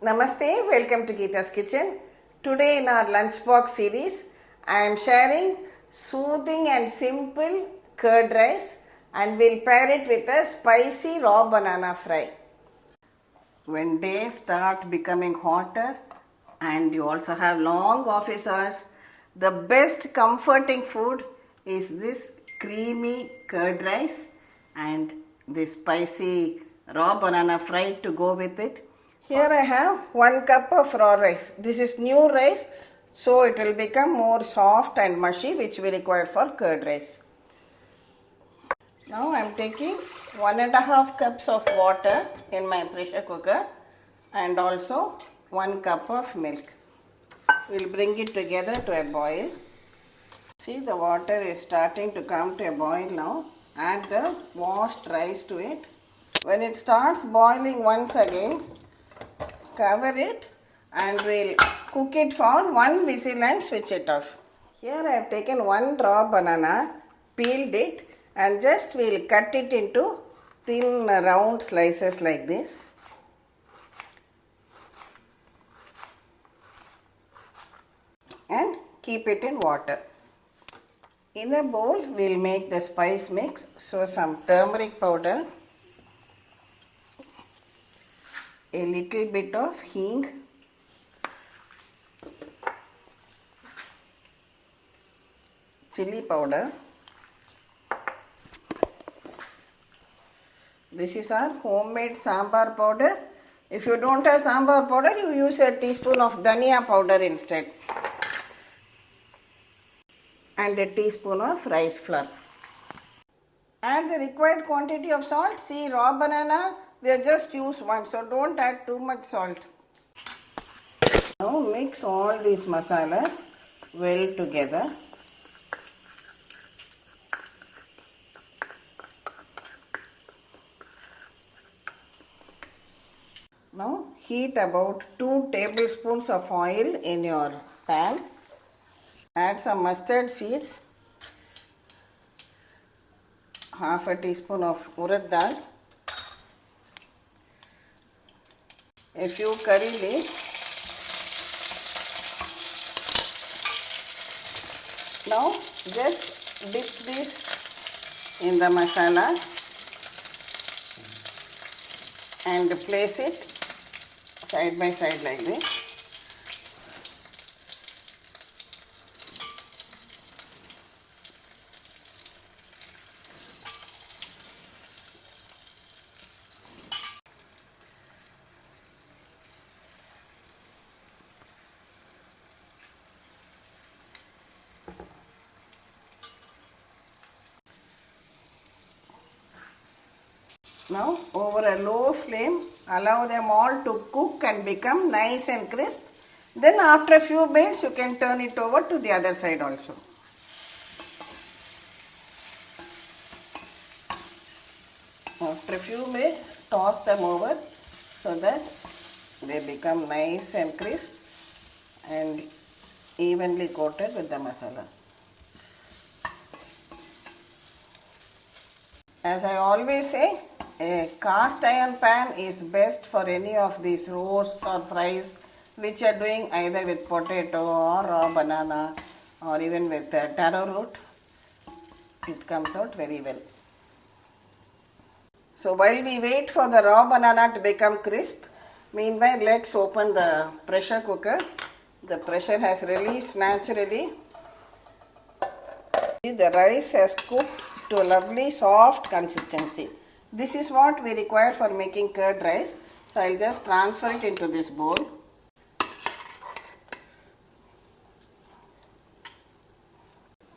Namaste, welcome to Gita's Kitchen. Today in our Lunchbox series, I am sharing soothing and simple curd rice and we'll pair it with a spicy raw banana fry. When days start becoming hotter and you also have long office hours, the best comforting food is this creamy curd rice and this spicy raw banana fry to go with it. Here I have 1 cup of raw rice. This is new rice, so it will become more soft and mushy, which we require for curd rice. Now I am taking 1.5 cups of water in my pressure cooker and also 1 cup of milk. We will bring it together to a boil. See, the water is starting to come to a boil now. Add the washed rice to it. When it starts boiling once again, cover it and we'll cook it for 1 whistle and switch it off. Here I have taken 1 raw banana, peeled it and just we'll cut it into thin round slices like this. And keep it in water. In a bowl we'll make the spice mix. So some turmeric powder, a little bit of hing, chilli powder. This is our homemade sambar powder. If you don't have sambar powder, you use a teaspoon of dhania powder instead. And a teaspoon of rice flour. Add the required quantity of salt. See, raw banana, we have just used 1, so don't add too much salt. Now mix all these masalas well together. Now heat about 2 tablespoons of oil in your pan. Add some mustard seeds, half a teaspoon of urad dal, a few curry leaves. Now just dip this in the masala and place it side by side like this. Now over a low flame, allow them all to cook and become nice and crisp. Then after a few minutes, you can turn it over to the other side also. After a few minutes, toss them over so that they become nice and crisp and evenly coated with the masala. As I always say, a cast iron pan is best for any of these roasts or fries which you are doing either with potato or raw banana or even with taro root. It comes out very well. So while we wait for the raw banana to become crisp, meanwhile let's open the pressure cooker. The pressure has released naturally. The rice has cooked to a lovely soft consistency. This is what we require for making curd rice. So I'll just transfer it into this bowl.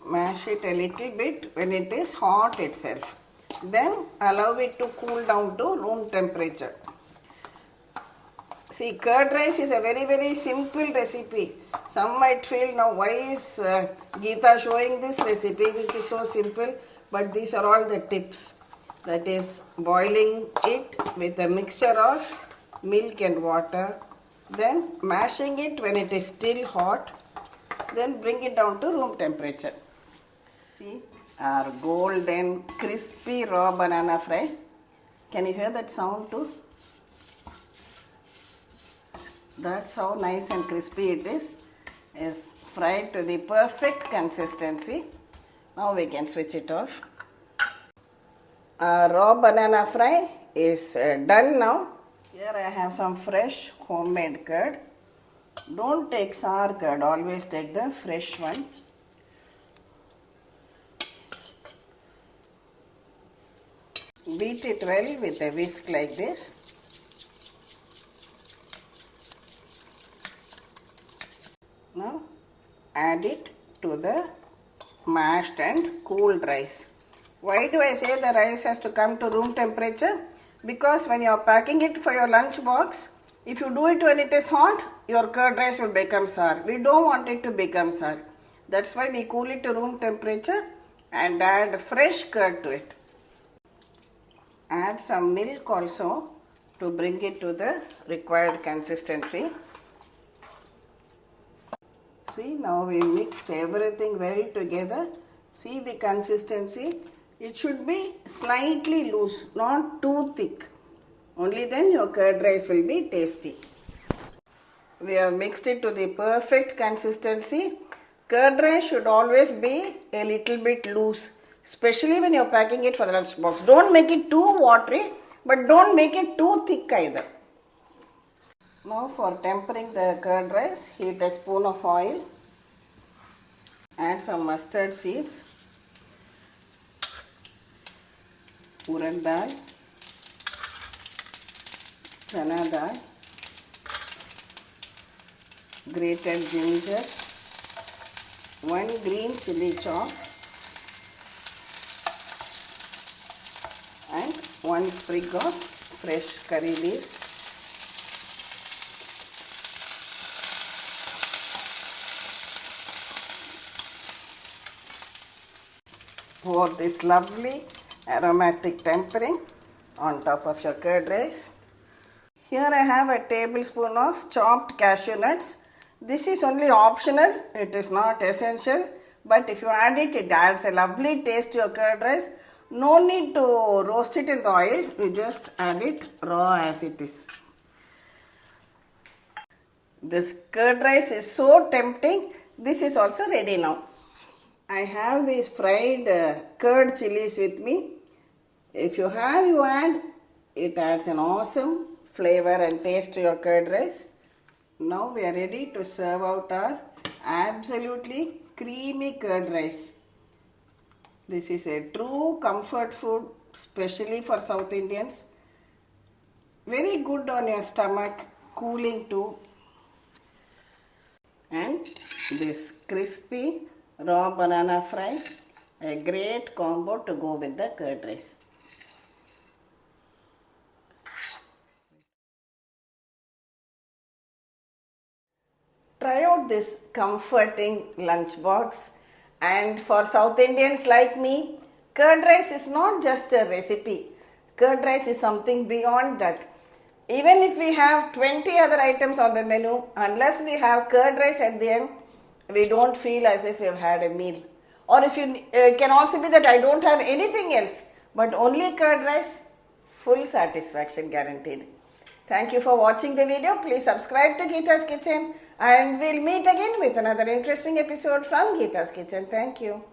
Mash it a little bit when it is hot itself. Then allow it to cool down to room temperature. See, curd rice is a very simple recipe. Some might feel, now why is Geeta showing this recipe which is so simple? But these are all the tips. That is boiling it with a mixture of milk and water, then mashing it when it is still hot, then bring it down to room temperature. See, our golden crispy raw banana fry. Can you hear that sound too? That's how nice and crispy it is. Is fried to the perfect consistency. Now we can switch it off. Raw banana fry is done now. Here I have some fresh homemade curd. Don't take sour curd, always take the fresh one. Beat it well with a whisk like this. Now add it to the mashed and cooled rice. Why do I say the rice has to come to room temperature? Because when you are packing it for your lunch box, if you do it when it is hot, your curd rice will become sour. We don't want it to become sour. That's why we cool it to room temperature and add fresh curd to it. Add some milk also to bring it to the required consistency. See, now we mixed everything well together. See the consistency. It should be slightly loose, not too thick. Only then your curd rice will be tasty. We have mixed it to the perfect consistency. Curd rice should always be a little bit loose, especially when you are packing it for the lunch box. Don't make it too watery, but don't make it too thick either. Now for tempering the curd rice, heat a spoon of oil, add some mustard seeds, urad dal, Channa dal, grated ginger, 1 green chilli chop and 1 sprig of fresh curry leaves. Pour this lovely aromatic tempering on top of your curd rice. Here I have a tablespoon of chopped cashew nuts. This is only optional, it is not essential, but if you add it, it adds a lovely taste to your curd rice. No need to roast it in the oil, you just add it raw as it is. This curd rice is so tempting. This is also ready now. I have these fried curd chillis with me. If you have, you add. It adds an awesome flavor and taste to your curd rice. Now we are ready to serve out our absolutely creamy curd rice. This is a true comfort food, especially for South Indians. Very good on your stomach, cooling too. And this crispy raw banana fry, a great combo to go with the curd rice. Try out this comforting lunchbox. And for South Indians like me, curd rice is not just a recipe. Curd rice is something beyond that. Even if we have 20 other items on the menu, unless we have curd rice at the end, we don't feel as if we've had a meal. Or if you can also be that I don't have anything else, but only curd rice, full satisfaction guaranteed. Thank you for watching the video. Please subscribe to Gita's Kitchen and we'll meet again with another interesting episode from Gita's Kitchen. Thank you.